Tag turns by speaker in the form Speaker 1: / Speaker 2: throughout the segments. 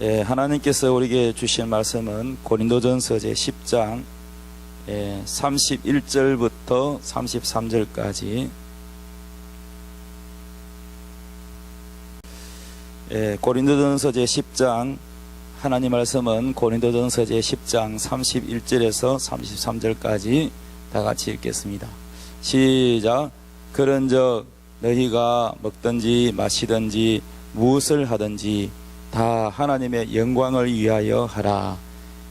Speaker 1: 하나님께서 우리에게 주신 말씀은 고린도전서 제10장 31절부터 33절까지 고린도전서 제10장 하나님 말씀은 고린도전서 제10장 31절에서 33절까지 다 같이 읽겠습니다. 시작. 그런즉 너희가 먹든지 마시든지 무엇을 하든지 다 하나님의 영광을 위하여 하라.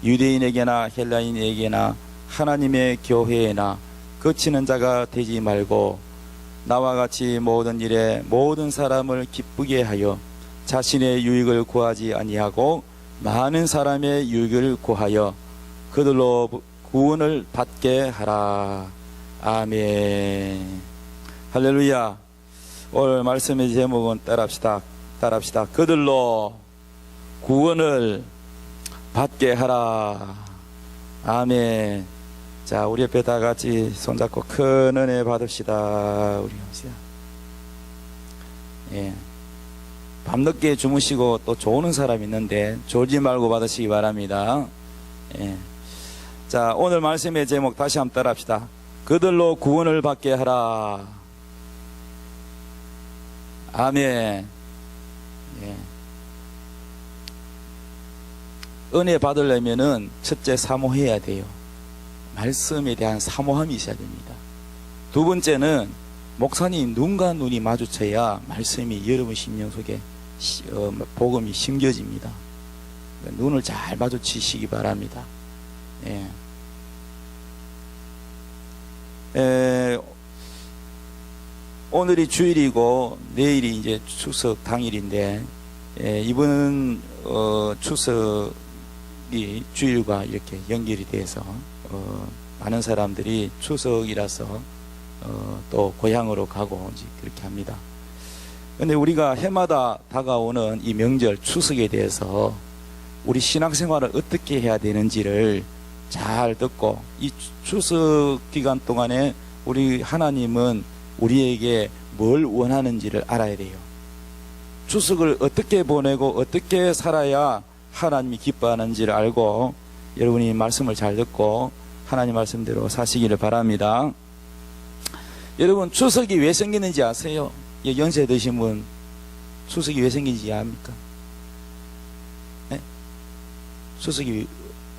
Speaker 1: 유대인에게나 헬라인에게나 하나님의 교회에나 그치는 자가 되지 말고 나와 같이 모든 일에 모든 사람을 기쁘게 하여 자신의 유익을 구하지 아니하고 많은 사람의 유익을 구하여 그들로 구원을 받게 하라. 아멘. 할렐루야. 오늘 말씀의 제목은 따라합시다. 그들로 구원을 받게 하라. 아멘. 자, 우리 옆에 다 같이 손잡고 큰 은혜 받읍시다. 우리 형제야. 밤늦게 주무시고 또 좋은 사람 있는데 졸지 말고 받으시기 바랍니다. 자, 오늘 말씀의 제목 다시 한번 따라합시다. 그들로 구원을 받게 하라. 아멘. 은혜 받으려면은 첫째 사모해야 돼요. 말씀에 대한 사모함이 있어야 됩니다. 두 번째는 목사님 눈과 눈이 마주쳐야 말씀이 여러분 심령 속에 복음이 심겨집니다. 눈을 잘 마주치시기 바랍니다. 오늘이 주일이고 내일이 이제 추석 당일인데 이번 추석이 주일과 이렇게 연결이 돼서 많은 사람들이 추석이라서 또 고향으로 가고 이제 그렇게 합니다. 근데 우리가 해마다 다가오는 이 명절 추석에 대해서 우리 신앙생활을 어떻게 해야 되는지를 잘 듣고 이 추석 기간 동안에 우리 하나님은 우리에게 뭘 원하는지를 알아야 돼요. 추석을 어떻게 보내고 어떻게 살아야 하나님이 기뻐하는지를 알고 여러분이 말씀을 잘 듣고 하나님 말씀대로 사시기를 바랍니다. 여러분, 추석이 왜 생기는지 아세요? 연세 드신 분 추석이 왜 생긴지 압니까? 네? 추석이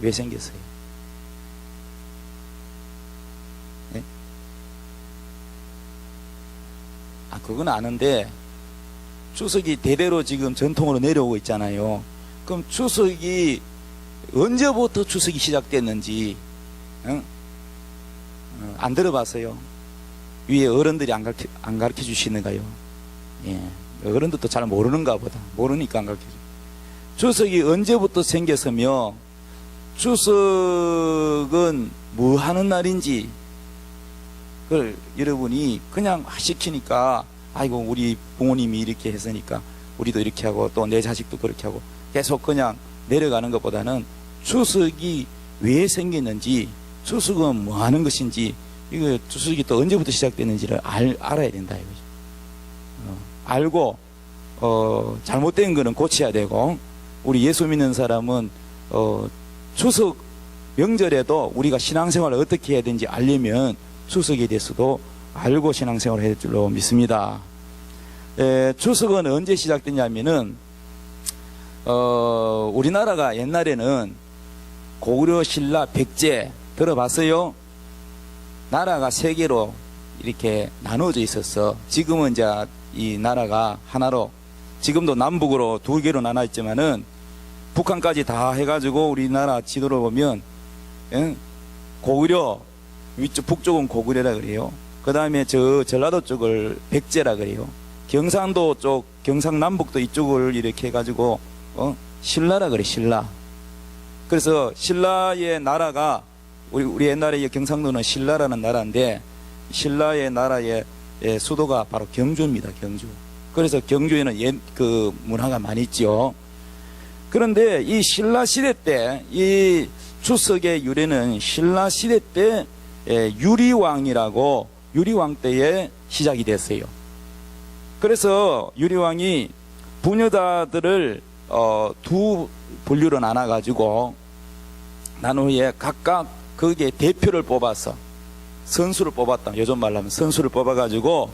Speaker 1: 왜 생겼어요? 네? 그건 아는데 추석이 대대로 지금 전통으로 내려오고 있잖아요. 그럼 추석이 언제부터 추석이 시작됐는지 안 들어봤어요? 위에 어른들이 안 가르쳐 주시는가요? 어른들도 잘 모르는가 보다. 모르니까 안 가르쳐 주세요. 추석이 언제부터 생겼으며 추석은 뭐 하는 날인지 그걸 여러분이 그냥 시키니까 아이고 우리 부모님이 이렇게 했으니까 우리도 이렇게 하고 또 내 자식도 그렇게 하고 계속 그냥 내려가는 것보다는 추석이 왜 생겼는지 추석은 뭐 하는 것인지 이거 추석이 또 언제부터 시작됐는지를 알아야 된다 이거죠. 알고 잘못된 거는 고쳐야 되고 우리 예수 믿는 사람은 추석 명절에도 우리가 신앙생활을 어떻게 해야 되는지 알려면 추석에 대해서도 알고 신앙생활을 해야 될 줄로 믿습니다. 추석은 언제 시작됐냐면은 우리나라가 옛날에는 고구려 신라 백제 들어봤어요? 나라가 세 개로 이렇게 나눠져 있었어. 지금은 이제 이 나라가 하나로 지금도 남북으로 두 개로 나눠 있지만은 북한까지 다 해가지고 우리나라 지도를 보면 고구려 위쪽 북쪽은 고구려라 그래요. 그 다음에 저 전라도 쪽을 백제라 그래요. 경상도 쪽 경상남북도 이쪽을 이렇게 해가지고 신라라 그래. 신라. 그래서 신라의 나라가 우리 옛날에 경상도는 신라라는 나라인데 신라의 나라의 수도가 바로 경주입니다. 경주. 그래서 경주에는 그 문화가 많이 있죠. 그런데 이 신라 시대 때 이 추석의 유래는 신라 시대 때 유리왕이라고 유리왕 때에 시작이 됐어요. 그래서 유리왕이 부녀자들을 분류를 나눠가지고 나눈 후에 각각 거기에 대표를 뽑아서 선수를 뽑았다. 요즘 말로 하면 선수를 뽑아가지고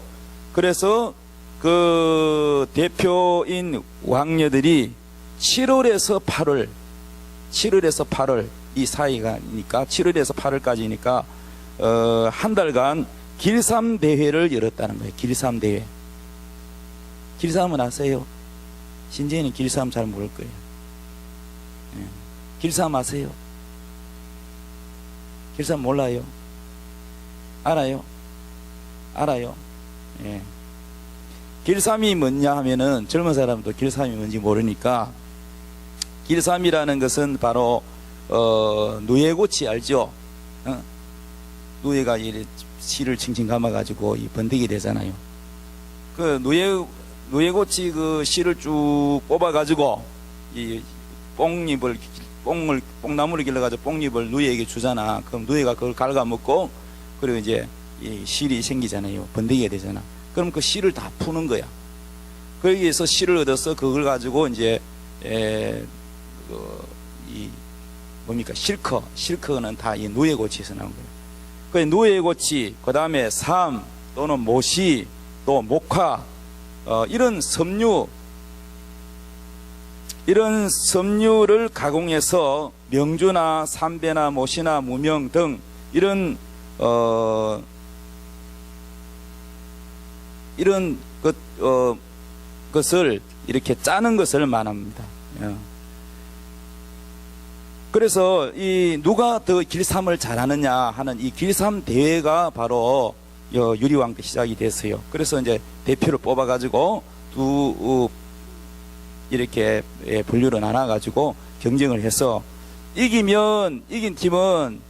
Speaker 1: 그래서 그 대표인 왕녀들이 7월에서 8월 이 사이가니까 7월에서 8월까지니까 한 달간 길쌈 대회를 열었다는 거예요. 길쌈 대회. 길쌈은 아세요? 신재희는 길쌈 잘 모를 거예요. 예. 길쌈 아세요? 길쌈 몰라요? 알아요? 알아요? 예. 길쌈이 뭐냐 하면은 젊은 사람도 길쌈이 뭔지 모르니까 길쌈이라는 것은 바로 누에고치 알죠? 누에가 이래 실을 칭칭 감아가지고 이 번데기 되잖아요. 그 누에고치 그 실을 쭉 뽑아가지고 이 뽕나무를 길러가지고 뽕잎을 누에에게 주잖아. 그럼 누에가 그걸 갉아먹고 그리고 이제 이 실이 생기잖아요. 번데기가 되잖아. 그럼 그 실을 다 푸는 거야. 거기에서 실을 얻어서 그걸 가지고 이제 뭡니까 실크는 다 이 누에고치에서 나온 거예요. 그 누에고치, 그 다음에 삼 또는 모시, 또 목화, 이런 섬유를 가공해서 명주나 삼배나 모시나 무명 등 이런 것을 이렇게 짜는 것을 말합니다. 그래서 이 누가 더 길쌈을 잘하느냐 하는 이 길쌈 대회가 바로 유리왕 때 시작이 됐어요. 그래서 이제 대표를 뽑아가지고 이렇게 분류를 나눠가지고 경쟁을 해서 이긴 팀은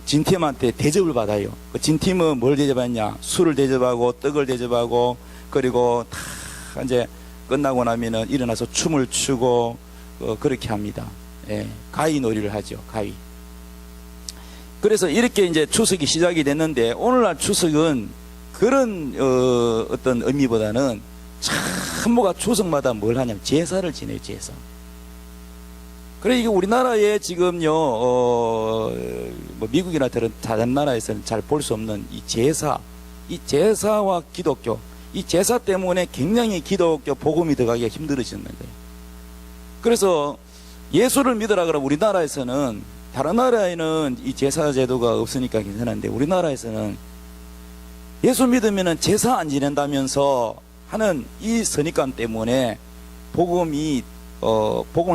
Speaker 1: 진 팀한테 대접을 받아요. 진 팀은 뭘 대접하냐? 술을 대접하고 떡을 대접하고 그리고 다 이제 끝나고 나면은 일어나서 춤을 추고 그렇게 합니다. 예, 가위 놀이를 하죠. 가위. 그래서 이렇게 이제 추석이 시작이 됐는데 오늘날 추석은 그런 어떤 의미보다는 참모가 추석마다 뭘 하냐면 제사를 지내요. 제사. 그래 이게 우리나라에 지금요 뭐 미국이나 다른 나라에서는 잘 볼 수 없는 이 제사와 기독교, 이 제사 때문에 굉장히 기독교 복음이 들어가기가 힘들어지는 거예요. 그래서 예수를 믿으라 그러면 우리나라에서는, 다른 나라에는 이 제사 제도가 없으니까 괜찮은데 우리나라에서는 예수 믿으면 제사 안 지낸다면서 하는 이 선입관 때문에 복음을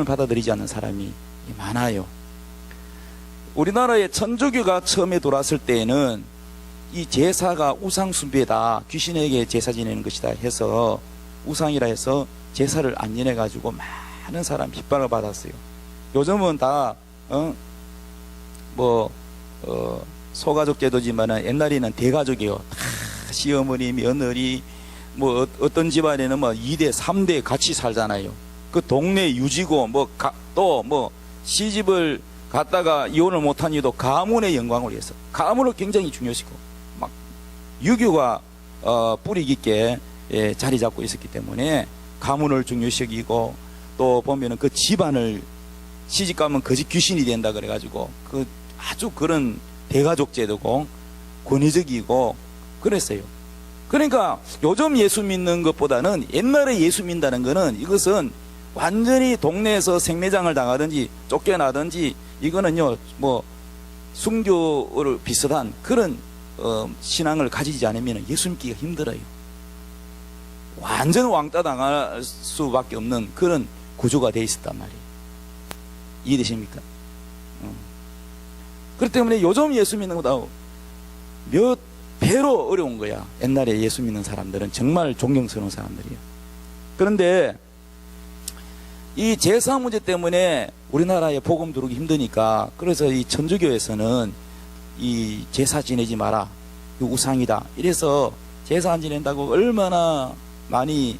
Speaker 1: 받아들이지 않는 사람이 많아요. 우리나라에 천주교가 처음에 들어왔을 때에는 이 제사가 우상숭배다, 귀신에게 제사 지내는 것이다 해서 우상이라 해서 제사를 안 지내가지고 많은 사람 핍박을 받았어요. 요즘은 다 소가족 제도지만은 옛날에는 대가족이요. 다 시어머니, 며느리, 뭐 어떤 집안에는 뭐 2대, 3대 같이 살잖아요. 그 동네 유지고 또 시집을 갔다가 이혼을 못한 이유도 가문의 영광을 위해서, 가문을 굉장히 중요시고 막 유교가 뿌리 깊게 자리 잡고 있었기 때문에 가문을 중요시기고, 또 보면은 그 집안을 시집 가면 그 집 귀신이 된다 그래가지고 그 아주 그런 대가족 제도고 권위적이고 그랬어요. 그러니까 요즘 예수 믿는 것보다는 옛날에 예수 믿는다는 거는, 이것은 완전히 동네에서 생매장을 당하든지 쫓겨나든지, 이거는요 뭐 순교를 비슷한 그런 신앙을 가지지 않으면 예수 믿기가 힘들어요. 완전 왕따 당할 수밖에 없는 그런 구조가 돼 있었단 말이에요. 이해되십니까? 그렇기 때문에 요즘 예수 믿는 것보다 몇 배로 어려운 거야. 옛날에 예수 믿는 사람들은 정말 존경스러운 사람들이에요. 그런데 이 제사 문제 때문에 우리나라에 복음 들어오기 힘드니까, 그래서 이 천주교에서는 이 제사 지내지 마라, 이거 우상이다, 이래서 제사 안 지낸다고 얼마나 많이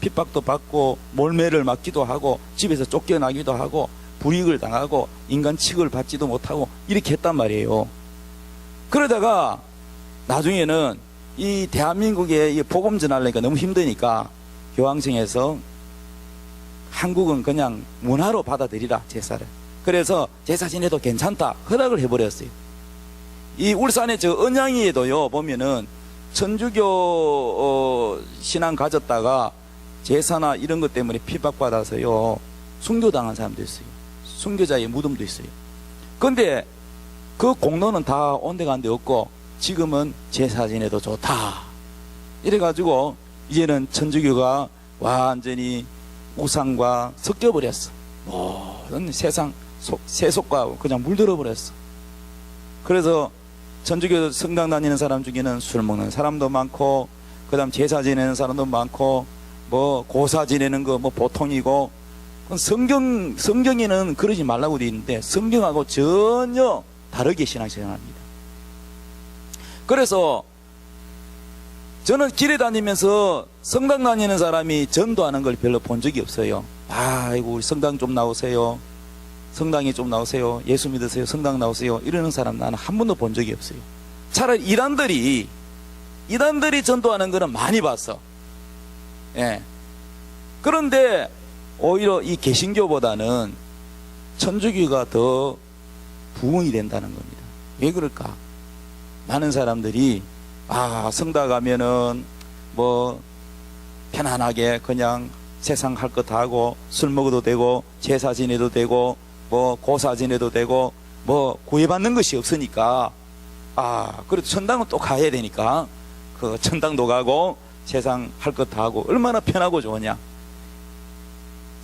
Speaker 1: 핍박도 받고 몰매를 맞기도 하고 집에서 쫓겨나기도 하고 불이익을 당하고 인간 취급을 받지도 못하고 이렇게 했단 말이에요. 그러다가 나중에는 이 대한민국에 이 복음 전하려니까 너무 힘드니까 교황청에서 한국은 그냥 문화로 받아들이라 제사를. 그래서 제사 지내도 괜찮다 허락을 해버렸어요. 이 울산의 저 언양이에도요 보면은 천주교 신앙 가졌다가 제사나 이런 것 때문에 핍박받아서요 순교당한 사람도 있어요. 순교자의 무덤도 있어요. 근데 그 공로는 다 온데간데 없고 지금은 제사 지내도 좋다 이래가지고 이제는 천주교가 완전히 우상과 섞여버렸어. 모든 세상 세속과 그냥 물들어 버렸어. 그래서 천주교 성당 다니는 사람 중에는 술 먹는 사람도 많고, 그 다음 제사 지내는 사람도 많고, 뭐 고사 지내는 거 뭐 보통이고, 성경에는 그러지 말라고 되어 있는데 성경하고 전혀 다르게 신앙생활합니다. 그래서 저는 길에 다니면서 성당 다니는 사람이 전도하는 걸 별로 본 적이 없어요. 아이고 우리 성당 좀 나오세요, 성당에 좀 나오세요, 예수 믿으세요, 성당 나오세요 이러는 사람 나는 한 번도 본 적이 없어요. 차라리 이단들이 전도하는 거는 많이 봤어. 예. 그런데 오히려 이 개신교보다는 천주교가 더 부흥이 된다는 겁니다. 왜 그럴까? 많은 사람들이 성당 가면은 뭐 편안하게 그냥 세상 할 것 다 하고 술 먹어도 되고 제사 지내도 되고 뭐 고사 지내도 되고 뭐 구애받는 것이 없으니까 그래도 천당은 또 가야 되니까 그 천당도 가고 세상 할 것 다 하고 얼마나 편하고 좋으냐.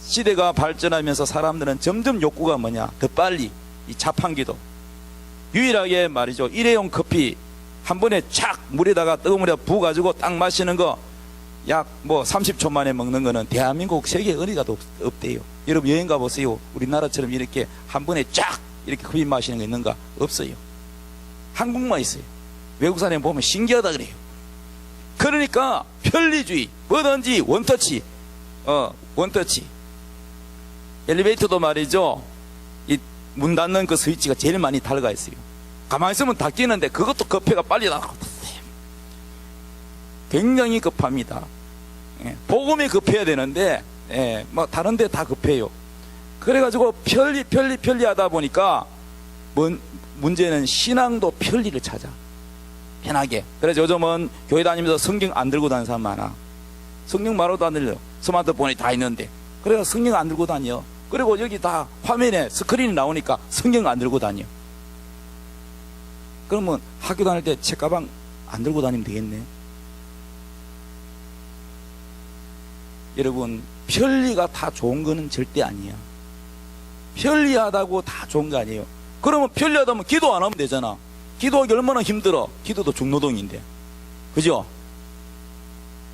Speaker 1: 시대가 발전하면서 사람들은 점점 욕구가 뭐냐, 더 빨리 이 자판기도 유일하게 말이죠 일회용 커피 한 번에 쫙 물에다가 뜨거운 물에 부어가지고 딱 마시는 거 약 뭐 30초 만에 먹는 거는 대한민국 세계 어디가 없대요. 여러분 여행 가보세요. 우리나라처럼 이렇게 한 번에 쫙 이렇게 커피 마시는 거 있는가? 없어요. 한국만 있어요. 외국 사람 보면 신기하다 그래요. 그러니까 편리주의, 뭐든지 원터치, 원터치. 엘리베이터도 말이죠, 이 문 닫는 그 스위치가 제일 많이 달가 있어요. 가만히 있으면 닫히는데 그것도 급해가 빨리 나가고 굉장히 급합니다. 복음이 급해야 되는데 뭐 다른 데 다 급해요. 그래가지고 편리하다 보니까 문제는 신앙도 편리를 찾아, 편하게. 그래서 요즘은 교회 다니면서 성경 안 들고 다니는 사람 많아. 성경 말로도 안 들려. 스마트폰이 다 있는데. 그래서 성경 안 들고 다녀. 그리고 여기 다 화면에 스크린이 나오니까 성경 안 들고 다녀. 그러면 학교 다닐 때 책가방 안 들고 다니면 되겠네. 여러분, 편리가 다 좋은 거는 절대 아니야. 편리하다고 다 좋은 거 아니에요. 그러면 편리하다면 기도 안 하면 되잖아. 기도하기 얼마나 힘들어. 기도도 중노동인데, 그죠?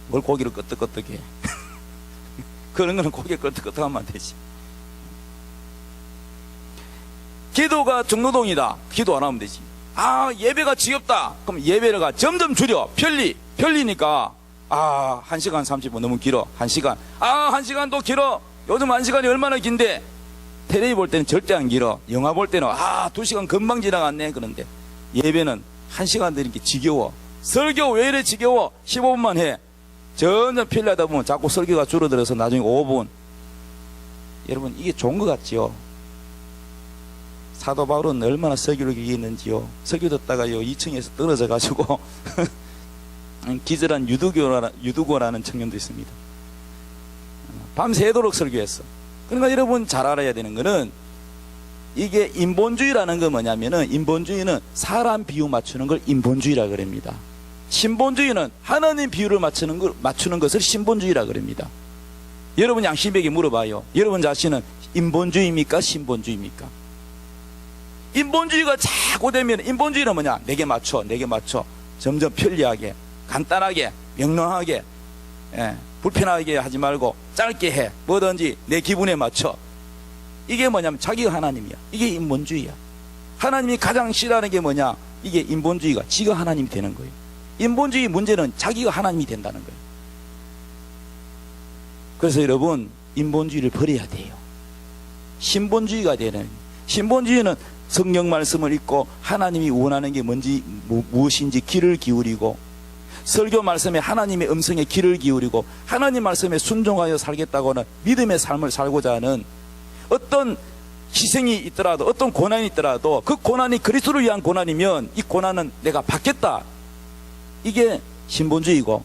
Speaker 1: 뭘 고기를 끄떡끄떡해. 그런 거는 고개 끄떡끄떡하면 안 되지. 기도가 중노동이다. 기도 안 하면 되지. 예배가 지겹다. 그럼 예배가 점점 줄여. 편리니까 1시간 30분 너무 길어. 1시간. 1시간도 길어. 요즘 1시간이 얼마나 긴데. 텔레비 볼 때는 절대 안 길어. 영화 볼 때는 2시간 금방 지나갔네. 그런데 예배는 1시간 되는 게 지겨워. 설교 왜 이래 지겨워? 15분만 해. 점점 편리하다 보면 자꾸 설교가 줄어들어서 나중에 5분. 여러분, 이게 좋은 것 같지요? 사도 바울은 얼마나 설교를 얘기했는지요. 설교 듣다가요 2층에서 떨어져 가지고 기절한 유두고라는 청년도 있습니다. 밤새도록 설교했어. 그러니까 여러분 잘 알아야 되는 거는, 이게 인본주의라는 건 뭐냐면은, 인본주의는 사람 비유 맞추는 걸 인본주의라 그럽니다. 신본주의는 하나님 비유를 맞추는 것을 신본주의라 그럽니다. 여러분 양심에게 물어봐요. 여러분 자신은 인본주의입니까? 신본주의입니까? 인본주의가 자꾸 되면, 인본주의는 뭐냐? 내게 맞춰. 점점 편리하게, 간단하게, 명료하게, 불편하게 하지 말고 짧게 해. 뭐든지 내 기분에 맞춰. 이게 뭐냐면 자기가 하나님이야. 이게 인본주의야. 하나님이 가장 싫어하는 게 뭐냐? 이게 인본주의가 지가 하나님이 되는 거예요. 인본주의 문제는 자기가 하나님이 된다는 거예요. 그래서 여러분, 인본주의를 버려야 돼요. 신본주의가 되는, 신본주의는 성경 말씀을 읽고 하나님이 원하는 게 무엇인지 귀를 기울이고, 설교 말씀에 하나님의 음성에 귀를 기울이고 하나님 말씀에 순종하여 살겠다고는 믿음의 삶을 살고자 하는 어떤 희생이 있더라도 어떤 고난이 있더라도 그 고난이 그리스도를 위한 고난이면 이 고난은 내가 받겠다. 이게 신본주의고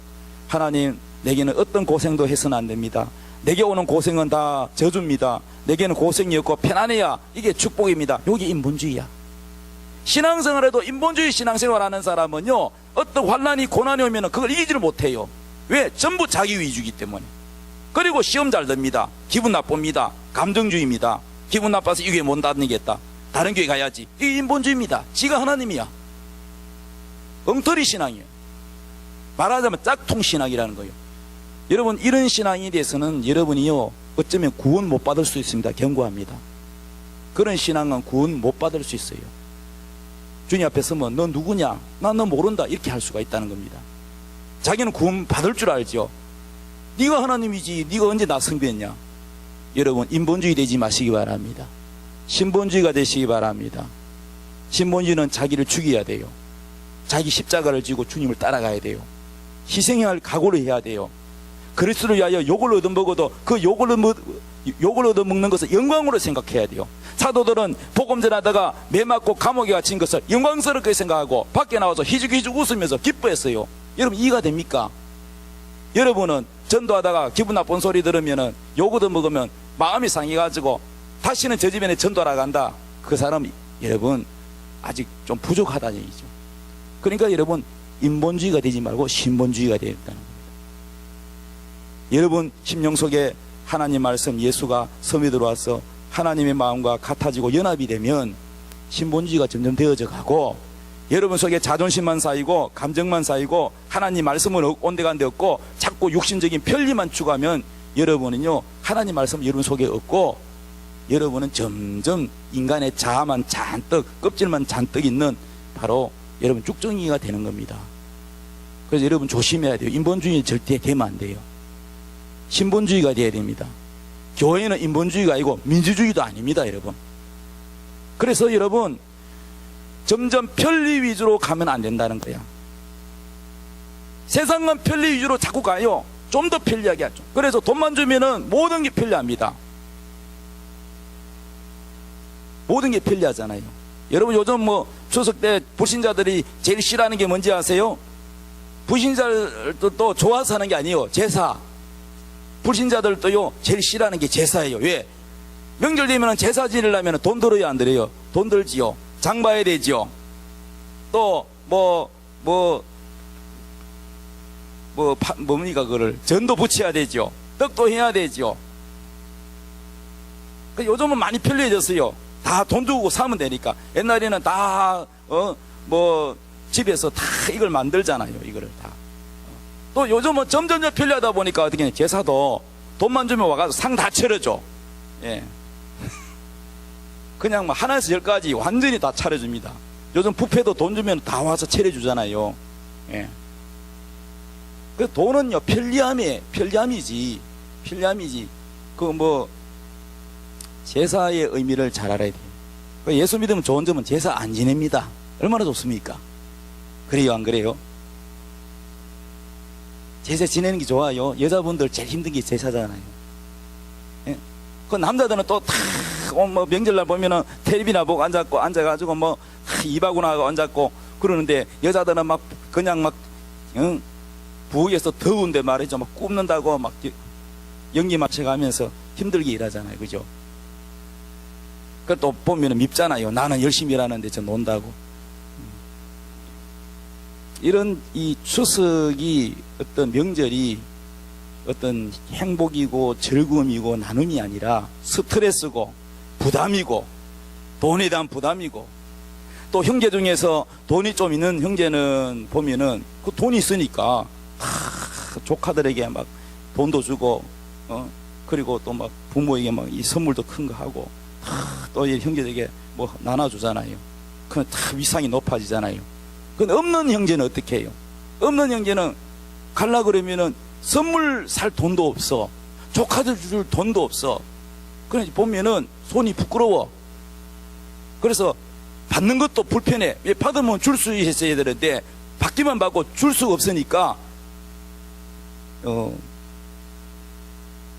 Speaker 1: 하나님 내게는 어떤 고생도 해서는 안 됩니다. 내게 오는 고생은 다 저주입니다. 내게는 고생이 없고 편안해야 이게 축복입니다. 여기 인본주의야. 신앙생활에도 인본주의 신앙생활하는 사람은요 어떤 환난이 고난이 오면 그걸 이기지를 못해요. 왜? 전부 자기 위주이기 때문에. 그리고 시험 잘 듭니다. 기분 나쁩니다. 감정주의입니다. 기분 나빠서 이게 못 다니겠다. 다른 교회 가야지. 이게 인본주의입니다. 지가 하나님이야. 엉터리 신앙이에요. 말하자면 짝퉁 신앙이라는 거예요. 여러분 이런 신앙에 대해서는 여러분이요 어쩌면 구원 못 받을 수 있습니다. 경고합니다. 그런 신앙은 구원 못 받을 수 있어요. 주님 앞에 서면 너 누구냐? 나 너 모른다. 이렇게 할 수가 있다는 겁니다. 자기는 구원 받을 줄 알죠. 네가 하나님이지 네가 언제 나 숭배했냐? 여러분 인본주의 되지 마시기 바랍니다. 신본주의가 되시기 바랍니다. 신본주의는 자기를 죽여야 돼요. 자기 십자가를 지고 주님을 따라가야 돼요. 희생해야 할 각오를 해야 돼요. 그리스도를 위하여 욕을 얻어먹어도 그 욕을 얻어먹는 것을 영광으로 생각해야 돼요. 사도들은 복음 전하다가 매 맞고 감옥에 갇힌 것을 영광스럽게 생각하고 밖에 나와서 희죽희죽 웃으면서 기뻐했어요. 여러분 이해가 됩니까? 여러분은 전도하다가 기분 나쁜 소리 들으면은 욕 얻어먹으면 마음이 상해가지고 다시는 저 집에 전도하러 간다. 그 사람 여러분 아직 좀 부족하다는 얘기죠. 그러니까 여러분 인본주의가 되지 말고 신본주의가 되어야 된다는 겁니다. 여러분 심령 속에 하나님 말씀 예수가 섬에 들어와서 하나님의 마음과 같아지고 연합이 되면 신본주의가 점점 되어져 가고 여러분 속에 자존심만 쌓이고 감정만 쌓이고 하나님 말씀은 온데간데 없고 자꾸 육신적인 편리만 추구하면 여러분은요 하나님 말씀 여러분 속에 없고 여러분은 점점 인간의 자아만 잔뜩 껍질만 잔뜩 있는 바로 여러분 쭉정이가 되는 겁니다. 그래서 여러분 조심해야 돼요. 인본주의 절대 되면 안 돼요. 신본주의가 돼야 됩니다. 교회는 인본주의가 아니고 민주주의도 아닙니다, 여러분. 그래서 여러분 점점 편리 위주로 가면 안 된다는 거야. 세상은 편리 위주로 자꾸 가요. 좀 더 편리하게 하죠. 그래서 돈만 주면은 모든 게 편리합니다. 모든 게 편리하잖아요. 여러분 요즘 뭐 추석 때 불신자들이 제일 싫어하는 게 뭔지 아세요? 불신자들도 좋아서 하는 게 아니에요. 제사. 불신자들도요 제일 싫어하는 게 제사예요. 왜? 명절 되면 제사 지내려면 돈 들어야 안 들어요? 돈 들지요. 장 봐야 되지요. 또 뭡니까 그거를 전도 붙여야 되죠. 떡도 해야 되죠. 요즘은 많이 편리해졌어요. 다 돈 주고 사면 되니까. 옛날에는 다 집에서 다 이걸 만들잖아요. 이거를 다. 또 요즘은 점점 편리하다 보니까 어떻게 해? 제사도 돈만 주면 와가지고 상 다 차려줘. 예. 그냥 뭐 하나에서 10가지 완전히 다 차려줍니다. 요즘 뷔페도 돈 주면 다 와서 차려주잖아요. 예. 그 돈은요 편리함이지. 제사의 의미를 잘 알아야 돼요. 예수 믿으면 좋은 점은 제사 안 지냅니다. 얼마나 좋습니까? 그래요 안 그래요? 제사 지내는 게 좋아요. 여자분들 제일 힘든 게 제사잖아요. 예? 그 남자들은 또 다 명절날 보면은 텔레비나 보고 앉아가지고 입하고 나가고 앉았고 그러는데 여자들은 그냥 부엌에서 더운데 말이죠. 굽는다고 연기 맞춰가면서 힘들게 일하잖아요. 그죠? 그 또 보면은 밉잖아요. 나는 열심히 일하는데 저 논다고. 이런 이 추석이 어떤 명절이 어떤 행복이고 즐거움이고 나눔이 아니라 스트레스고 부담이고 돈에 대한 부담이고 또 형제 중에서 돈이 좀 있는 형제는 보면은 그 돈이 있으니까 조카들에게 돈도 주고 그리고 또 부모에게 이 선물도 큰 거 하고 또 형제들에게 나눠주잖아요. 그럼 다 위상이 높아지잖아요. 근데 없는 형제는 어떻게 해요? 없는 형제는 갈라 그러면은 선물 살 돈도 없어. 조카들 줄 돈도 없어. 그래서 보면은 손이 부끄러워. 그래서 받는 것도 불편해. 왜 받으면 줄 수 있어야 되는데 받기만 받고 줄 수가 없으니까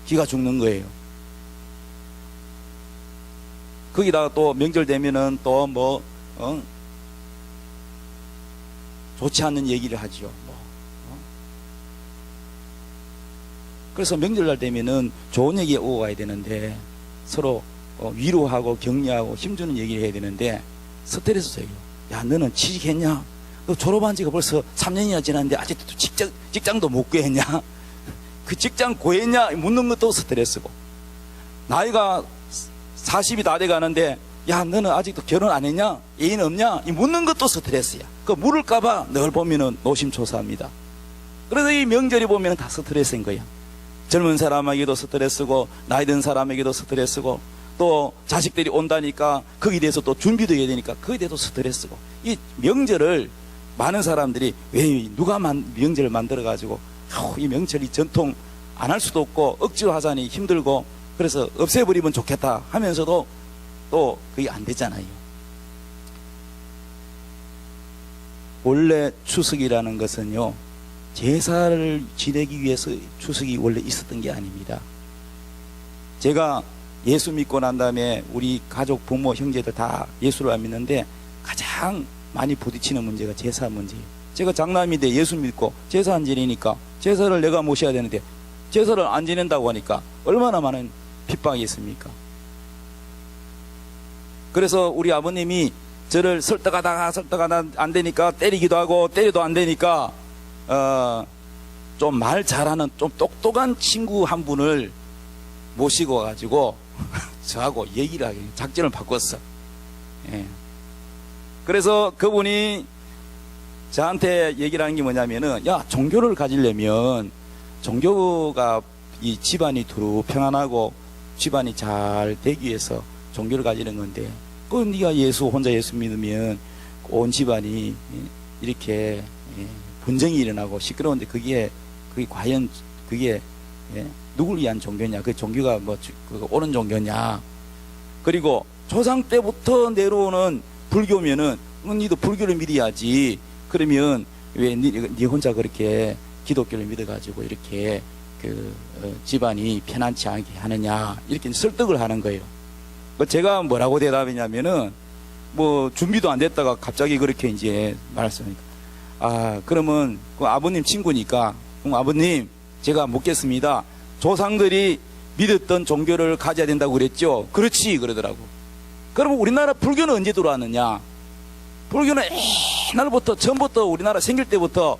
Speaker 1: 기가 죽는 거예요. 거기다가 또 명절 되면은 또 뭐 좋지 않는 얘기를 하죠. 그래서 명절날 되면은 좋은 얘기 오고 가야 되는데 서로 위로하고 격려하고 힘주는 얘기를 해야 되는데 스트레스예요. 야, 너는 취직했냐? 너 졸업한 지가 벌써 3년이나 지났는데 아직도 직장도 못 구했냐? 그 직장 구했냐? 묻는 것도 스트레스고, 나이가 40이 다 돼 가는데 야, 너는 아직도 결혼 안 했냐? 애인 없냐? 이 묻는 것도 스트레스야. 그 물을까봐 늘 보면은 노심초사합니다. 그래서 이 명절이 보면 다 스트레스인 거야. 젊은 사람에게도 스트레스고, 나이 든 사람에게도 스트레스고, 또 자식들이 온다니까 거기에 대해서 또 준비도 해야 되니까 거기에 대해서 스트레스고. 이 명절을 많은 사람들이 왜 누가 명절을 만들어 가지고 이 명절이 전통 안 할 수도 없고 억지로 하자니 힘들고 그래서 없애버리면 좋겠다 하면서도 또 그게 안 되잖아요. 원래 추석이라는 것은요, 제사를 지내기 위해서 추석이 원래 있었던 게 아닙니다. 제가 예수 믿고 난 다음에 우리 가족, 부모, 형제들 다 예수를 안 믿는데 가장 많이 부딪히는 문제가 제사 문제예요. 제가 장남인데 예수 믿고 제사 안 지내니까 제사를 내가 모셔야 되는데 제사를 안 지낸다고 하니까 얼마나 많은 핍박이 있습니까? 그래서 우리 아버님이 저를 설득하다가 안 되니까 때리기도 하고, 때려도 안 되니까 좀 말 잘하는 좀 똑똑한 친구 한 분을 모시고 와가지고 저하고 얘기를 하게 작전을 바꿨어. 예. 그래서 그분이 저한테 얘기를 하는 게 뭐냐면은, 야, 종교를 가지려면 종교가 이 집안이 두루 평안하고 집안이 잘 되기 위해서 종교를 가지는 건데, 그 네가 혼자 예수 믿으면 온 집안이 이렇게 분쟁이 일어나고 시끄러운데 그게 과연 그게 누굴 위한 종교냐? 그 종교가 뭐 옳은 종교냐? 그리고 조상 때부터 내려오는 불교면은 니도 불교를 믿어야지. 그러면 왜 니 혼자 그렇게 기독교를 믿어가지고 이렇게 집안이 편안치 않게 하느냐? 이렇게 설득을 하는 거예요. 제가 뭐라고 대답했냐면은, 뭐 준비도 안 됐다가 갑자기 그렇게 이제 말씀하니까, 아, 그러면 그 아버님 친구니까, 아버님 제가 묻겠습니다. 조상들이 믿었던 종교를 가져야 된다고 그랬죠? 그렇지, 그러더라고. 그러면 우리나라 불교는 언제 들어왔느냐? 불교는 옛날부터, 처음부터 우리나라 생길 때부터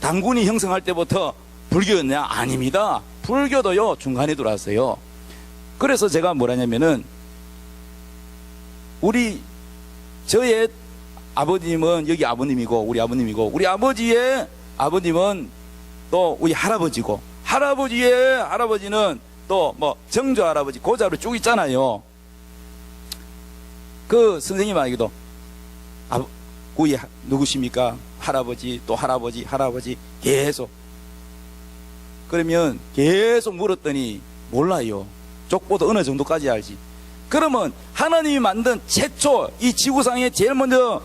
Speaker 1: 당군이 형성할 때부터 불교였냐? 아닙니다. 불교도요 중간에 들어왔어요. 그래서 제가 뭐라냐면은, 저의 아버님은 여기 아버님이고 우리 아버님이고, 우리 아버지의 아버님은 또 우리 할아버지고, 할아버지의 할아버지는 또 뭐 정조 할아버지, 고자로 쭉 있잖아요. 그 선생님 말기도 우리 누구십니까? 할아버지, 또 할아버지 계속. 그러면 계속 물었더니 몰라요. 족보도 어느 정도까지 알지. 그러면 하나님이 만든 최초 이 지구상에 제일 먼저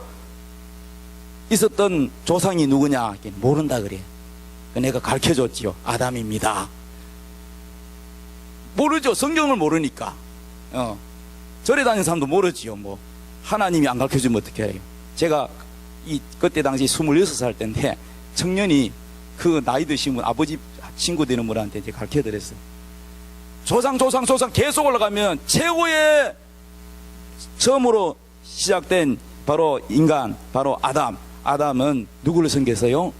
Speaker 1: 있었던 조상이 누구냐? 모른다 그래. 내가 가르쳐줬지요. 아담입니다. 모르죠. 성경을 모르니까. 절에 다니는 사람도 모르지요. 뭐 하나님이 안 가르쳐주면 어떻게 해요? 제가 그때 당시 26살 때인데, 청년이 그 나이 드신 분, 아버지 친구 되는 분한테 이제 가르쳐드렸어요. 조상 계속 올라가면 최고의 처음으로 시작된 바로 인간, 바로 아담은 누구를 섬겼어요?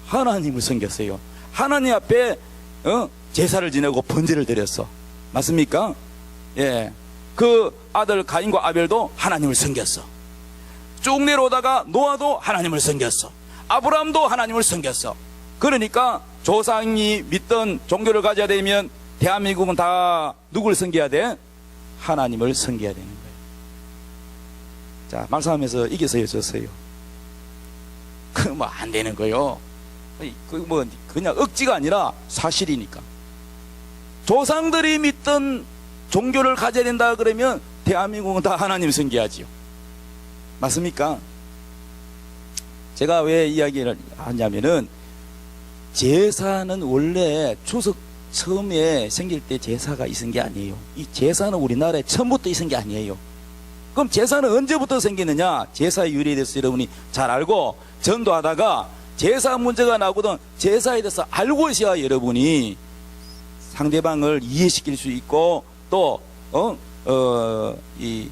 Speaker 1: 하나님을 섬겼어요. 하나님 앞에 제사를 지내고 번제를 드렸어. 맞습니까? 예. 그 아들 가인과 아벨도 하나님을 섬겼어. 쭉 내려오다가 노아도 하나님을 섬겼어. 아브라함도 하나님을 섬겼어. 그러니까 조상이 믿던 종교를 가져야 되면 대한민국은 다 누구를 섬겨야 돼? 하나님을 섬겨야 되는 거예요. 자, 말씀하면서 이겨서요, 졌어요. 그 뭐 안 되는 거요. 그 뭐 그냥 억지가 아니라 사실이니까. 조상들이 믿던 종교를 가져야 된다 그러면 대한민국은 다 하나님 섬겨야지요. 맞습니까? 제가 왜 이야기를 하냐면은 제사는 원래 추석 처음에 생길 때 제사가 있은 게 아니에요. 이 제사는 우리나라에 처음부터 있은 게 아니에요. 그럼 제사는 언제부터 생기느냐? 제사의 유래에 대해서 여러분이 잘 알고 전도하다가 제사 문제가 나거든 제사에 대해서 알고 있어야 여러분이 상대방을 이해시킬 수 있고 또 이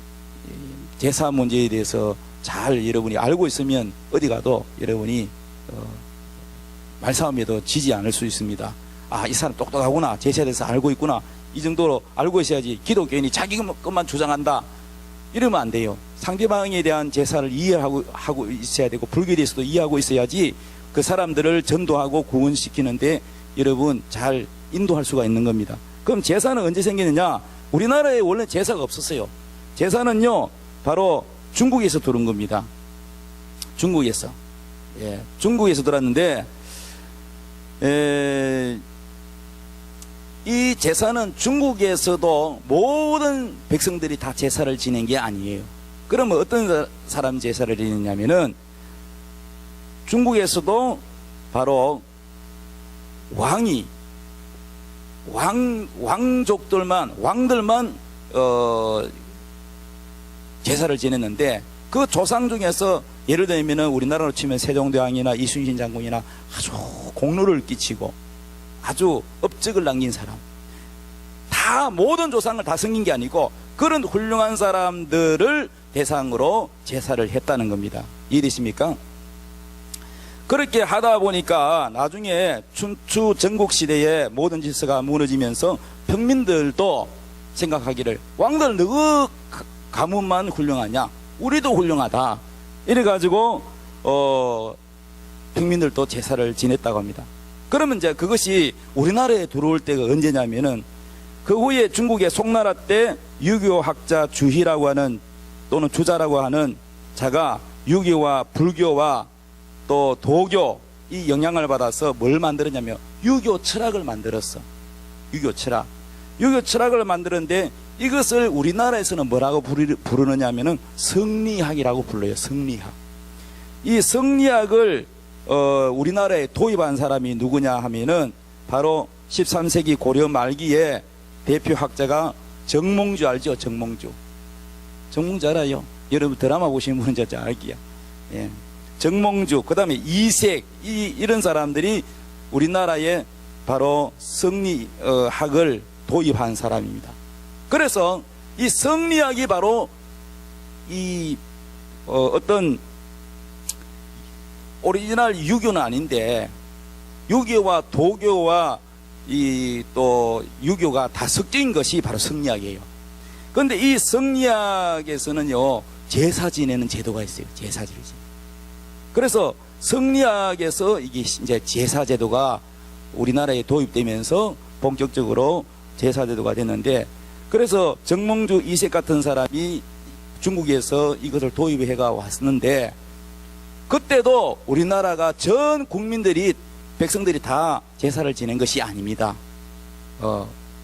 Speaker 1: 제사 문제에 대해서 잘 여러분이 알고 있으면 어디 가도 여러분이 말싸움에도 지지 않을 수 있습니다. 아, 이 사람 똑똑하구나. 제사에 대해서 알고 있구나. 이 정도로 알고 있어야지 기독교인이 자기 것만 주장한다 이러면 안 돼요. 상대방에 대한 제사를 이해하고 있어야 되고 불교에 대해서도 이해하고 있어야지 그 사람들을 전도하고 구원시키는데 여러분 잘 인도할 수가 있는 겁니다. 그럼 제사는 언제 생기느냐? 우리나라에 원래 제사가 없었어요. 제사는요 바로 중국에서 들어온 겁니다. 중국에서 들었는데 이 제사는 중국에서도 모든 백성들이 다 제사를 지낸 게 아니에요. 그러면 어떤 사람 제사를 지냈냐면은 중국에서도 바로 왕들만 제사를 지냈는데 그 조상 중에서 예를 들면은 우리나라로 치면 세종대왕이나 이순신 장군이나 아주 공로를 끼치고 아주 업적을 남긴 사람, 다 모든 조상을 다 섬긴 게 아니고 그런 훌륭한 사람들을 대상으로 제사를 했다는 겁니다. 이해되십니까? 그렇게 하다 보니까 나중에 춘추 전국시대에 모든 질서가 무너지면서 평민들도 생각하기를 왕들 너그 가문만 훌륭하냐? 우리도 훌륭하다. 이래가지고 평민들도 제사를 지냈다고 합니다. 그러면 이제 그것이 우리나라에 들어올 때가 언제냐면은 그 후에 중국의 송나라 때 유교학자 주희라고 하는 또는 주자라고 하는 자가 유교와 불교와 또 도교 이 영향을 받아서 뭘 만들었냐면 유교 철학을 만들었어. 유교 철학을 만드는데 이것을 우리나라에서는 뭐라고 부르느냐면은 성리학이라고 불러요. 성리학. 이 성리학을 우리나라에 도입한 사람이 누구냐 하면은 바로 13세기 고려 말기에 대표 학자가 정몽주 알죠? 정몽주 알아요? 여러분 드라마 보시는 분은 잘 알기야. 예. 정몽주, 그 다음에 이색, 이런 사람들이 우리나라에 바로 성리학을 도입한 사람입니다. 그래서 이 성리학이 바로 이 어떤 오리지널 유교는 아닌데 유교와 도교와 이 또 유교가 다 섞인 것이 바로 성리학이에요. 그런데 이 성리학에서는요 제사 지내는 제도가 있어요. 제사 지내는. 그래서 성리학에서 이게 이제 제사 제도가 우리나라에 도입되면서 본격적으로 제사 제도가 됐는데 그래서 정몽주 이색 같은 사람이 중국에서 이것을 도입해가 왔는데 그때도 우리나라가 전 국민들이 백성들이 다 제사를 지낸 것이 아닙니다.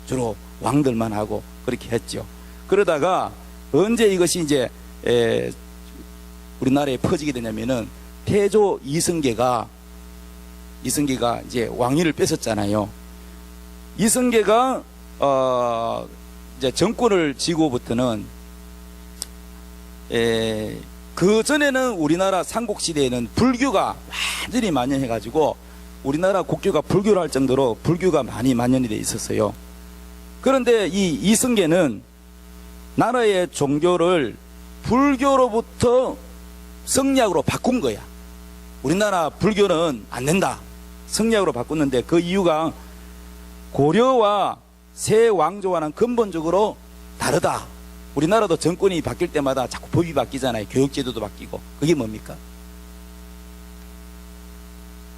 Speaker 1: 주로 왕들만 하고 그렇게 했죠. 그러다가 언제 이것이 이제 우리나라에 퍼지게 되냐면은 태조 이성계가 이제 왕위를 뺏었잖아요. 이성계가 이제 정권을 쥐고부터는 그 전에는 우리나라 삼국시대에는 불교가 완전히 만연해가지고 우리나라 국교가 불교를 할 정도로 불교가 많이 만연이 돼 있었어요. 그런데 이 이성계는 나라의 종교를 불교로부터 성리학으로 바꾼 거야. 우리나라 불교는 안 된다. 성리학으로 바꿨는데 그 이유가 고려와 새 왕조와는 근본적으로 다르다. 우리나라도 정권이 바뀔 때마다 자꾸 법이 바뀌잖아요. 교육제도도 바뀌고. 그게 뭡니까?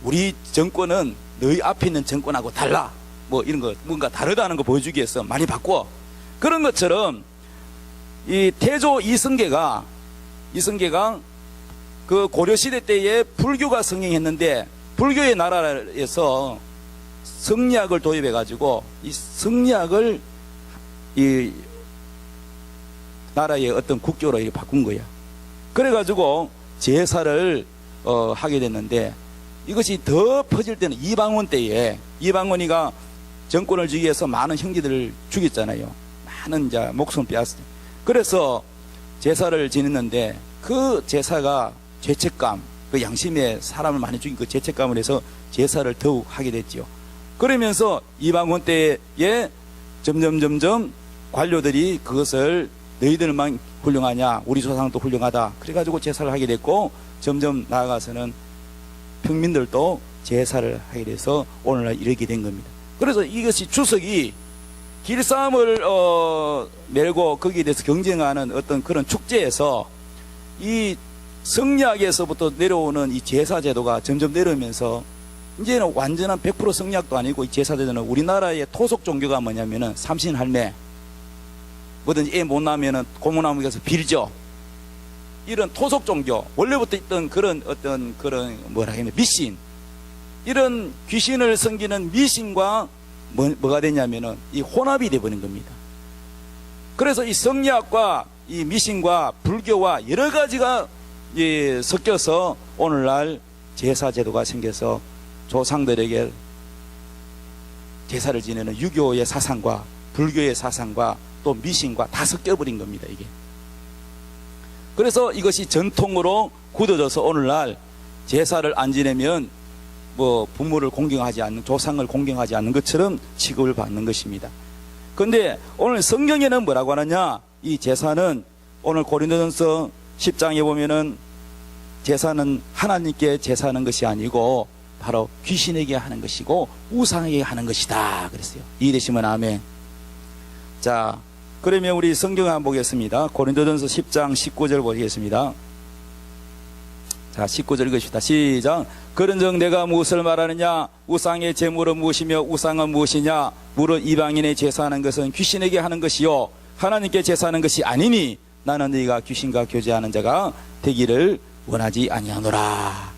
Speaker 1: 우리 정권은 너희 앞에 있는 정권하고 달라. 뭐 이런 거 뭔가 다르다는 거 보여주기 위해서 많이 바꿔. 그런 것처럼 이 태조 이성계가 그 고려시대 때에 불교가 성행했는데 불교의 나라에서 성리학을 도입해가지고 이 성리학을 이 나라의 어떤 국교로 이렇게 바꾼 거야. 그래가지고 제사를 하게 됐는데, 이것이 더 퍼질 때는 이방원 때에, 이방원이가 정권을 주기 위해서 많은 형제들을 죽였잖아요. 많은 이제 목숨을 빼앗았어요. 그래서 제사를 지냈는데, 그 제사가 죄책감, 그 양심에 사람을 많이 죽인 그 죄책감을 해서 제사를 더욱 하게 됐죠. 그러면서 이방원 때에 점점 관료들이 그것을 너희들만 훌륭하냐, 우리 조상도 훌륭하다, 그래가지고 제사를 하게 됐고, 점점 나아가서는 평민들도 제사를 하게 돼서 오늘날 이르게 된 겁니다. 그래서 이것이 추석이 길싸움을 메고 거기에 대해서 경쟁하는 어떤 그런 축제에서 이 성리학에서부터 내려오는 이 제사 제도가 점점 내려오면서 이제는 완전한 100% 성리학도 아니고, 이 제사 제도는 우리나라의 토속 종교가 뭐냐면은 삼신할매, 뭐든지 애 못 낳으면은 고모나무에 가서 빌죠. 이런 토속 종교, 원래부터 있던 그런 어떤 그런 뭐라 해야 되나, 미신, 이런 귀신을 섬기는 미신과 뭐가 되냐면은 이 혼합이 되어버린 겁니다. 그래서 이 성리학과 이 미신과 불교와 여러 가지가 섞여서 오늘날 제사 제도가 생겨서 조상들에게 제사를 지내는 유교의 사상과 불교의 사상과 또 미신과 다 섞여버린 겁니다, 이게. 그래서 이것이 전통으로 굳어져서 오늘날 제사를 안 지내면 뭐 부모를 공경하지 않는, 조상을 공경하지 않는 것처럼 취급을 받는 것입니다. 그런데 오늘 성경에는 뭐라고 하느냐, 이 제사는 오늘 고린도전서 10장에 보면은 제사는 하나님께 제사하는 것이 아니고 바로 귀신에게 하는 것이고 우상에게 하는 것이다 그랬어요. 이해되시면 아멘. 자, 그러면 우리 성경 한번 보겠습니다. 고린도전서 10장 19절 보겠습니다. 자, 19절 읽읍시다. 시작. 그런즉 내가 무엇을 말하느냐, 우상의 제물은 무엇이며 우상은 무엇이냐, 무릇 이방인의 제사하는 것은 귀신에게 하는 것이요 하나님께 제사하는 것이 아니니 나는 너희가 귀신과 교제하는 자가 되기를 원하지 아니하노라.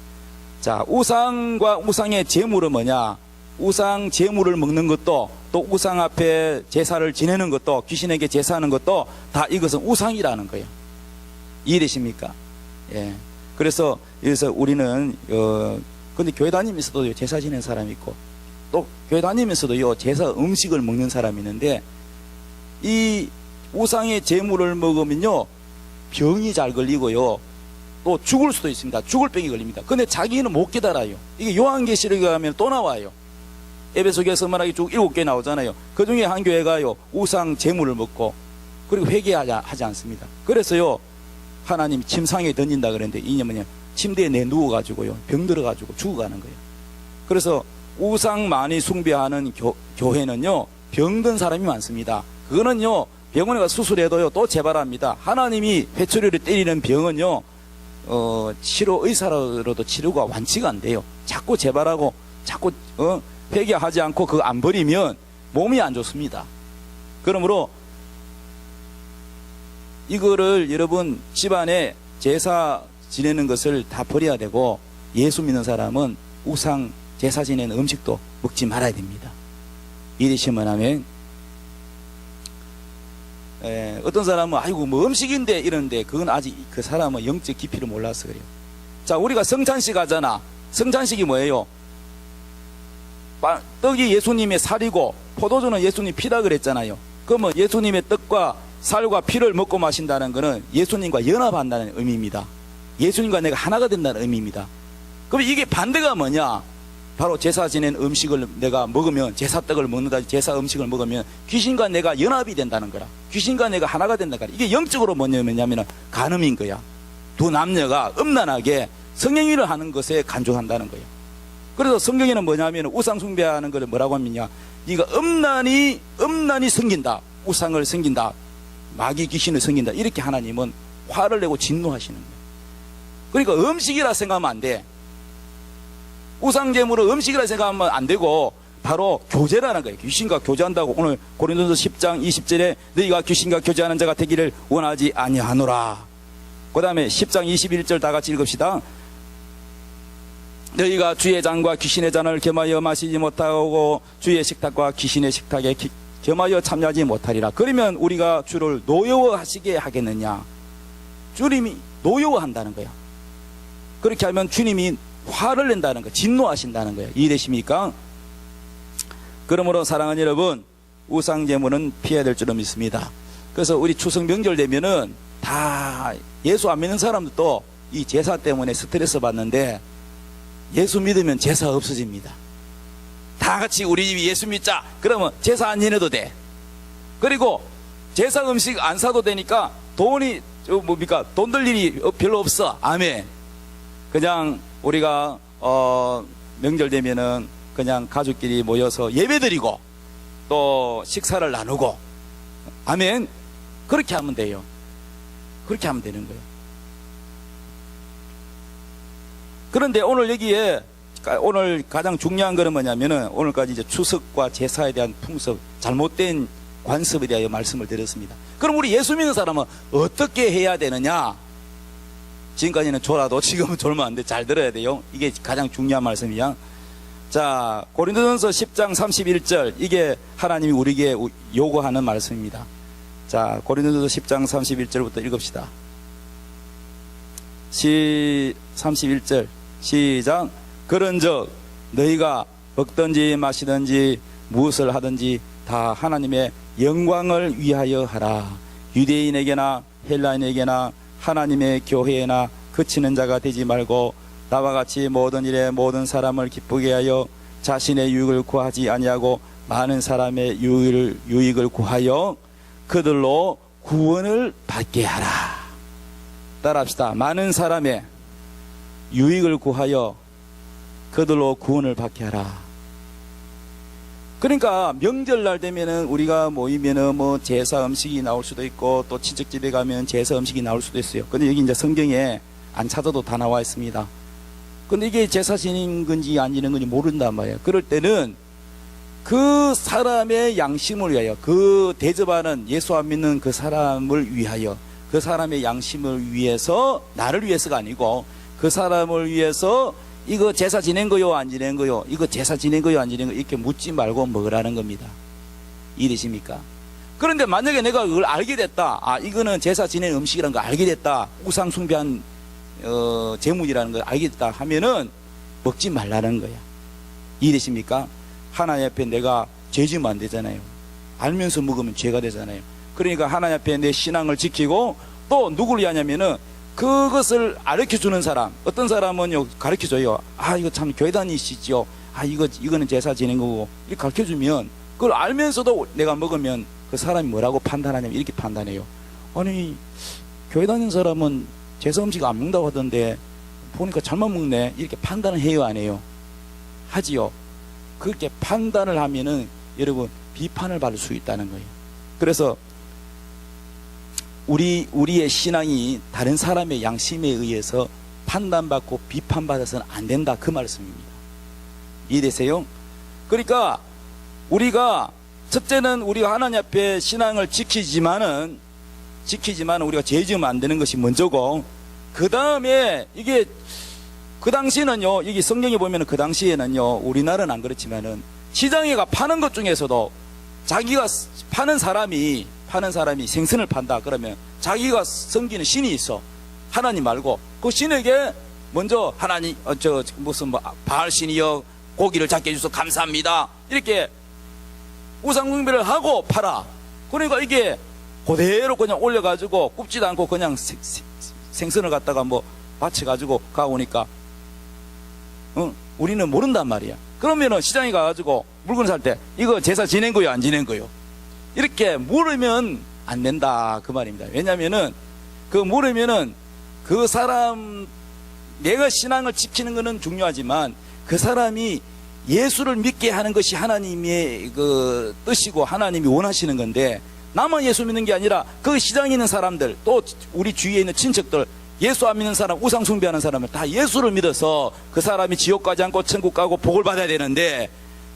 Speaker 1: 자, 우상과 우상의 제물은 뭐냐, 우상 제물을 먹는 것도 또 우상 앞에 제사를 지내는 것도 귀신에게 제사하는 것도 다 이것은 우상이라는 거예요. 이해되십니까? 예. 그래서 여기서 우리는 근데 교회 다니면서도 제사 지내는 사람이 있고 또 교회 다니면서도요 제사 음식을 먹는 사람이 있는데, 이 우상의 제물을 먹으면요 병이 잘 걸리고요 또 죽을 수도 있습니다. 죽을 병이 걸립니다. 근데 자기는 못 깨달아요. 이게 요한계시록에 가면 또 나와요. 에베소서에서 말하기 쭉 7개 나오잖아요. 그 중에 한 교회가요 우상 제물을 먹고 그리고 회개하지 않습니다. 그래서요 하나님이 침상에 던진다 그랬는데, 이게 뭐냐, 침대에 내 누워가지고요 병 들어가지고 죽어가는 거예요. 그래서 우상 많이 숭배하는 교회는요 병든 사람이 많습니다. 그거는요 병원에 가서 수술해도요 또 재발합니다. 하나님이 회초리를 때리는 병은요 치료 의사로도 치료가 완치가 안 돼요. 자꾸 재발하고 자꾸 회개하지 않고 그거 안 버리면 몸이 안 좋습니다. 그러므로 이거를 여러분 집안에 제사 지내는 것을 다 버려야 되고, 예수 믿는 사람은 우상 제사 지내는 음식도 먹지 말아야 됩니다. 이러시면 하면 어떤 사람은 아이고 뭐 음식인데 이러는데, 그건 아직 그 사람은 영적 깊이를 몰라서 그래요. 자, 우리가 성찬식 하잖아. 성찬식이 뭐예요? 떡이 예수님의 살이고 포도주는 예수님 피다 그랬잖아요. 그러면 예수님의 떡과 살과 피를 먹고 마신다는 것은 예수님과 연합한다는 의미입니다. 예수님과 내가 하나가 된다는 의미입니다. 그럼 이게 반대가 뭐냐, 바로 제사 지낸 음식을 내가 먹으면, 제사떡을 먹는다, 제사 음식을 먹으면 귀신과 내가 연합이 된다는 거라. 귀신과 내가 하나가 된다는 거라. 이게 영적으로 뭐냐면 간음인 거야. 두 남녀가 음란하게 성행위를 하는 것에 간주한다는 거예요. 그래서 성경에는 뭐냐면 우상 숭배하는 것을 뭐라고 하면요, 이거 음란이 섬긴다, 우상을 섬긴다, 마귀 귀신을 섬긴다, 이렇게 하나님은 화를 내고 진노하시는 거예요. 그러니까 음식이라 생각하면 안 돼. 우상제물을 음식이라 생각하면 안 되고 바로 교제라는 거예요. 귀신과 교제한다고. 오늘 고린도서 10장 20절에 너희가 귀신과 교제하는 자가 되기를 원하지 아니하노라. 그 다음에 10장 21절 다 같이 읽읍시다. 너희가 주의 잔과 귀신의 잔을 겸하여 마시지 못하고 주의 식탁과 귀신의 식탁에 겸하여 참여하지 못하리라. 그러면 우리가 주를 노여워하시게 하겠느냐? 주님이 노여워한다는 거야. 그렇게 하면 주님이 화를 낸다는 거예요. 진노하신다는 거예요. 이해되십니까? 그러므로 사랑하는 여러분, 우상제물은 피해야 될 줄은 믿습니다. 그래서 우리 추석 명절 되면은 다 예수 안 믿는 사람들도 이 제사 때문에 스트레스 받는데, 예수 믿으면 제사 없어집니다. 다 같이 우리 집이 예수 믿자 그러면 제사 안 지내도 돼. 그리고 제사 음식 안 사도 되니까 돈이 돈 들 일이 별로 없어. 아멘. 그냥 우리가 명절 되면은 그냥 가족끼리 모여서 예배드리고 또 식사를 나누고, 아멘. 그렇게 하면 돼요. 그렇게 하면 되는 거예요. 그런데 오늘 여기에 오늘 가장 중요한 것은 뭐냐면은, 오늘까지 이제 추석과 제사에 대한 풍습, 잘못된 관습에 대하여 말씀을 드렸습니다. 그럼 우리 예수 믿는 사람은 어떻게 해야 되느냐? 지금까지는 졸아도 지금은 졸면 안 돼. 잘 들어야 돼요. 이게 가장 중요한 말씀이야. 자, 고린도전서 10장 31절, 이게 하나님이 우리에게 요구하는 말씀입니다. 자, 고린도전서 10장 31절부터 읽읍시다. 31절 시작. 그런즉 너희가 먹든지 마시든지 무엇을 하든지 다 하나님의 영광을 위하여 하라. 유대인에게나 헬라인에게나 하나님의 교회에나 그치는 자가 되지 말고 나와 같이 모든 일에 모든 사람을 기쁘게 하여 자신의 유익을 구하지 아니하고 많은 사람의 유익을 구하여 그들로 구원을 받게 하라. 따라합시다. 많은 사람의 유익을 구하여 그들로 구원을 받게 하라. 그러니까 명절날 되면은 우리가 모이면은 뭐 제사 음식이 나올 수도 있고, 또 친척집에 가면 제사 음식이 나올 수도 있어요. 근데 여기 이제 성경에 안 찾아도 다 나와 있습니다. 근데 이게 제사 지는 건지 안 지는 건지 모른단 말이에요. 그럴 때는 그 사람의 양심을 위하여, 그 대접하는 예수 안 믿는 그 사람을 위하여, 그 사람의 양심을 위해서, 나를 위해서가 아니고 그 사람을 위해서 이거 제사 지낸 거요 안 지낸 거요, 이거 제사 지낸 거요 안 지낸 거요, 이렇게 묻지 말고 먹으라는 겁니다. 이해되십니까? 그런데 만약에 내가 그걸 알게 됐다, 아 이거는 제사 지낸 음식이라는 걸 알게 됐다, 우상 숭배한 제물이라는 걸 알게 됐다 하면은 먹지 말라는 거야. 이해되십니까? 하나님 앞에 내가 죄 지으면 안 되잖아요. 알면서 먹으면 죄가 되잖아요. 그러니까 하나님 앞에 내 신앙을 지키고, 또 누구를 위하냐면은 그것을 가르쳐주는 사람, 어떤 사람은요 가르쳐줘요. 아 이거 참 교회 다니시죠, 아 이거는 제사 지낸 거고, 이렇게 가르쳐주면 그걸 알면서도 내가 먹으면 그 사람이 뭐라고 판단하냐면 이렇게 판단해요. 아니 교회 다니는 사람은 제사 음식 안 먹는다고 하던데 보니까 잘못 먹네, 이렇게 판단을 해요 안 해요? 하지요. 그렇게 판단을 하면은 여러분 비판을 받을 수 있다는 거예요. 그래서 우리의 신앙이 다른 사람의 양심에 의해서 판단받고 비판받아서는 안 된다, 그 말씀입니다. 이해되세요? 그러니까 우리가 첫째는 우리가 하나님 앞에 신앙을 지키지만은 우리가 죄 지으면 안 되는 것이 먼저고, 그 다음에 이게 그 당시에는요, 여기 성경에 보면 그 당시에는요, 우리나라는 안 그렇지만은 시장에 가 파는 것 중에서도 자기가 파는 사람이 생선을 판다 그러면 자기가 섬기는 신이 있어. 하나님 말고 그 신에게 먼저 하나님 무슨 바알 신이여 고기를 작게 해주셔서 감사합니다, 이렇게 우상 숭배를 하고 팔아. 그러니까 이게 그대로 그냥 올려가지고 굽지도 않고 그냥 생선을 갖다가 받쳐가지고 가오니까 우리는 모른단 말이야. 그러면은 시장에 가가지고 물건 살 때 이거 제사 지낸 거요 안 지낸 거요, 이렇게 물으면 안 된다, 그 말입니다. 왜냐면은 그 물으면은 그 사람, 내가 신앙을 지키는 것은 중요하지만 그 사람이 예수를 믿게 하는 것이 하나님의 그 뜻이고 하나님이 원하시는 건데, 나만 예수 믿는 게 아니라 그 시장에 있는 사람들, 또 우리 주위에 있는 친척들, 예수 안 믿는 사람, 우상 숭배하는 사람을 다 예수를 믿어서 그 사람이 지옥 가지 않고 천국 가고 복을 받아야 되는데,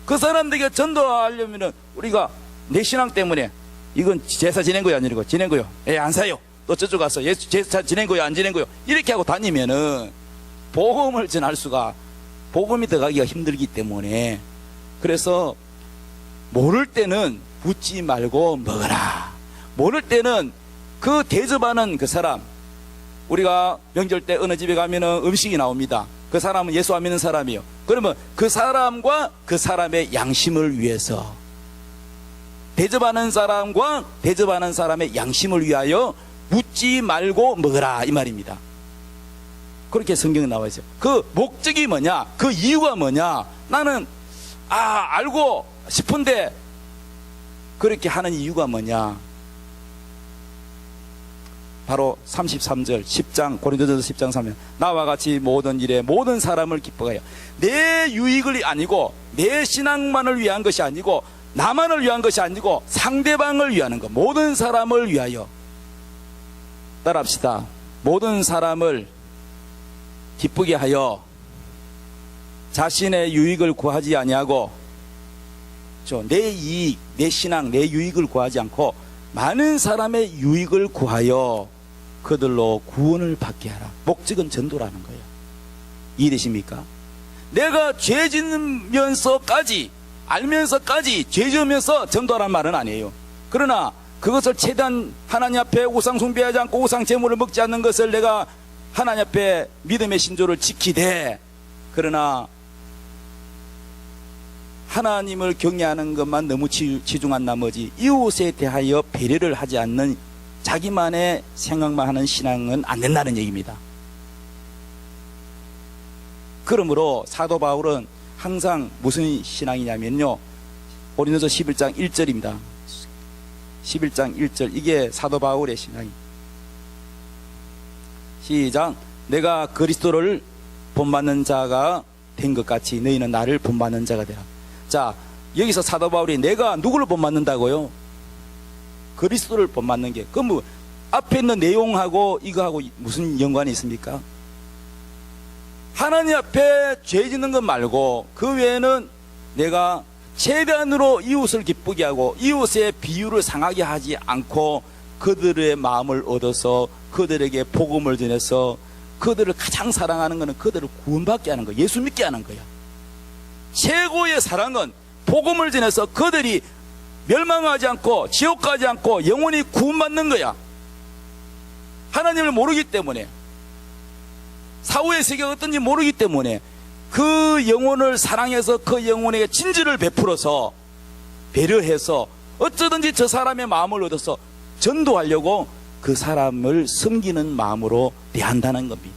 Speaker 1: 그 사람들에게 전도하려면은 우리가 내 신앙 때문에 이건 제사 지낸 거요 안 지낸 거요? 지낸 거요. 안 사요. 또 저쪽 가서 예수 제사 지낸 거요 안 지낸 거요? 이렇게 하고 다니면은 복음을 전할 수가, 복음이 들어가기가 힘들기 때문에, 그래서 모를 때는 묻지 말고 먹어라. 모를 때는 그 대접하는 그 사람, 우리가 명절 때 어느 집에 가면은 음식이 나옵니다. 그 사람은 예수 안 믿는 사람이요. 그러면 그 사람과 그 사람의 양심을 위해서, 대접하는 사람과 대접하는 사람의 양심을 위하여 묻지 말고 먹으라, 이 말입니다. 그렇게 성경에 나와 있어요. 그 목적이 뭐냐, 그 이유가 뭐냐, 나는 알고 싶은데 그렇게 하는 이유가 뭐냐. 바로 33절 10장 고린도전서 10장 3절 나와 같이 모든 일에 모든 사람을 기뻐하여, 내 유익을 아니고 내 신앙만을 위한 것이 아니고 나만을 위한 것이 아니고 상대방을 위하는 것, 모든 사람을 위하여. 따라합시다. 모든 사람을 기쁘게 하여 자신의 유익을 구하지 아니하고, 내 이익, 내 신앙, 내 유익을 구하지 않고 많은 사람의 유익을 구하여 그들로 구원을 받게 하라. 목적은 전도라는 거예요. 이해되십니까? 내가 죄 짓면서까지, 알면서까지 죄 지으면서 전도하라는 말은 아니에요. 그러나 그것을 최대한 하나님 앞에 우상 숭배하지 않고 우상 제물을 먹지 않는 것을 내가 하나님 앞에 믿음의 신조를 지키되, 그러나 하나님을 경외하는 것만 너무 치중한 나머지 이웃에 대하여 배려를 하지 않는 자기만의 생각만 하는 신앙은 안 된다는 얘기입니다. 그러므로 사도 바울은 항상 무슨 신앙이냐면요, 고린도서 11장 1절입니다. 11장 1절, 이게 사도 바울의 신앙입니다. 시작. 내가 그리스도를 본받는 자가 된 것 같이 너희는 나를 본받는 자가 되라. 자, 여기서 사도 바울이 내가 누구를 본받는다고요? 그리스도를 본받는 게, 그 뭐 앞에 있는 내용하고 이거하고 무슨 연관이 있습니까? 하나님 앞에 죄 짓는 것 말고 그 외에는 내가 최대한으로 이웃을 기쁘게 하고 이웃의 비유를 상하게 하지 않고 그들의 마음을 얻어서 그들에게 복음을 전해서 그들을 가장 사랑하는 것은 그들을 구원받게 하는 거야. 예수 믿게 하는 거야. 최고의 사랑은 복음을 전해서 그들이 멸망하지 않고 지옥 가지 않고 영원히 구원받는 거야. 하나님을 모르기 때문에, 사후의 세계가 어떤지 모르기 때문에 그 영혼을 사랑해서 그 영혼에게 진지를 베풀어서 배려해서 어쩌든지 저 사람의 마음을 얻어서 전도하려고 그 사람을 섬기는 마음으로 대한다는 겁니다.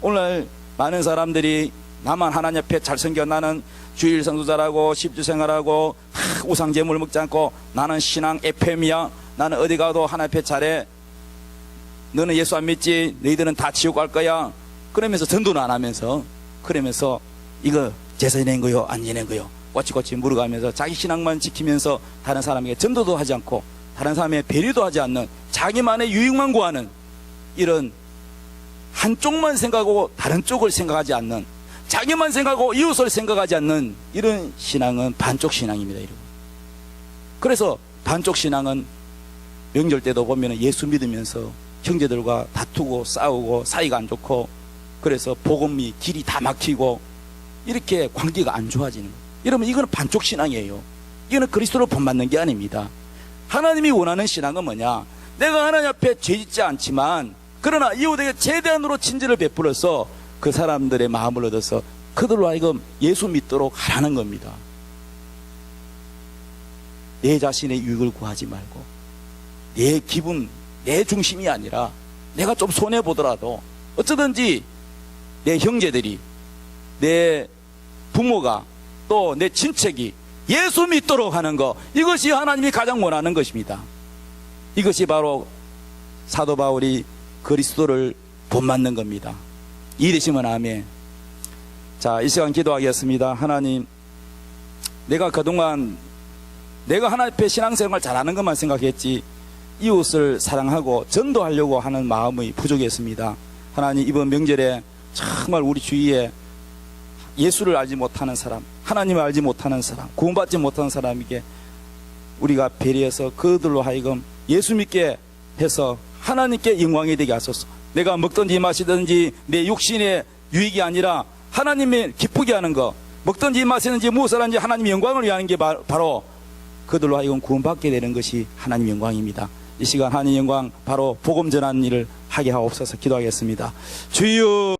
Speaker 1: 오늘 많은 사람들이 나만 하나님 앞에 잘생겨, 나는 주일 성수자라고 10주 생활하고 우상 제물 먹지 않고 나는 신앙 FM이야, 나는 어디 가도 하나님 앞에 잘해, 너는 예수 안 믿지, 너희들은 다 지옥 갈 거야, 그러면서 전도는 안 하면서, 그러면서 이거 제사 지낸 거요 안 지낸 거요 꼬치꼬치 물어가면서 자기 신앙만 지키면서 다른 사람에게 전도도 하지 않고 다른 사람의 배려도 하지 않는, 자기만의 유익만 구하는, 이런 한쪽만 생각하고 다른 쪽을 생각하지 않는, 자기만 생각하고 이웃을 생각하지 않는 이런 신앙은 반쪽 신앙입니다. 여러분. 그래서 반쪽 신앙은 명절 때도 보면 예수 믿으면서 형제들과 다투고 싸우고 사이가 안 좋고, 그래서 복음이 길이 다 막히고 이렇게 관계가 안 좋아지는 거예요. 여러분, 이거는 반쪽 신앙이에요. 이거는 그리스도로 본받는 게 아닙니다. 하나님이 원하는 신앙은 뭐냐? 내가 하나님 앞에 죄짓지 않지만 그러나 이웃에게 최대한으로 친절을 베풀어서 그 사람들의 마음을 얻어서 그들로 하여금 예수 믿도록 하라는 겁니다. 내 자신의 유익을 구하지 말고 내 기분, 내 중심이 아니라 내가 좀 손해보더라도 어쩌든지 내 형제들이, 내 부모가, 또 내 친척이 예수 믿도록 하는 것, 이것이 하나님이 가장 원하는 것입니다. 이것이 바로 사도 바울이 그리스도를 본받는 겁니다. 이해되시면 아멘. 자, 이 시간 기도하겠습니다. 하나님, 내가 그동안 내가 하나님 앞에 신앙생활 잘하는 것만 생각했지 이웃을 사랑하고 전도하려고 하는 마음이 부족했습니다. 하나님, 이번 명절에 정말 우리 주위에 예수를 알지 못하는 사람, 하나님을 알지 못하는 사람, 구원받지 못하는 사람에게 우리가 배려해서 그들로 하여금 예수 믿게 해서 하나님께 영광이 되게 하소서. 내가 먹든지 마시든지 내 육신의 유익이 아니라 하나님의 기쁘게 하는 것, 먹든지 마시든지 무엇을 하든지 하나님의 영광을 위하는 게 바로 그들로 하여금 구원받게 되는 것이 하나님의 영광입니다. 이 시간 하나님의 영광, 바로 복음 전하는 일을 하게 하옵소서. 기도하겠습니다. 주여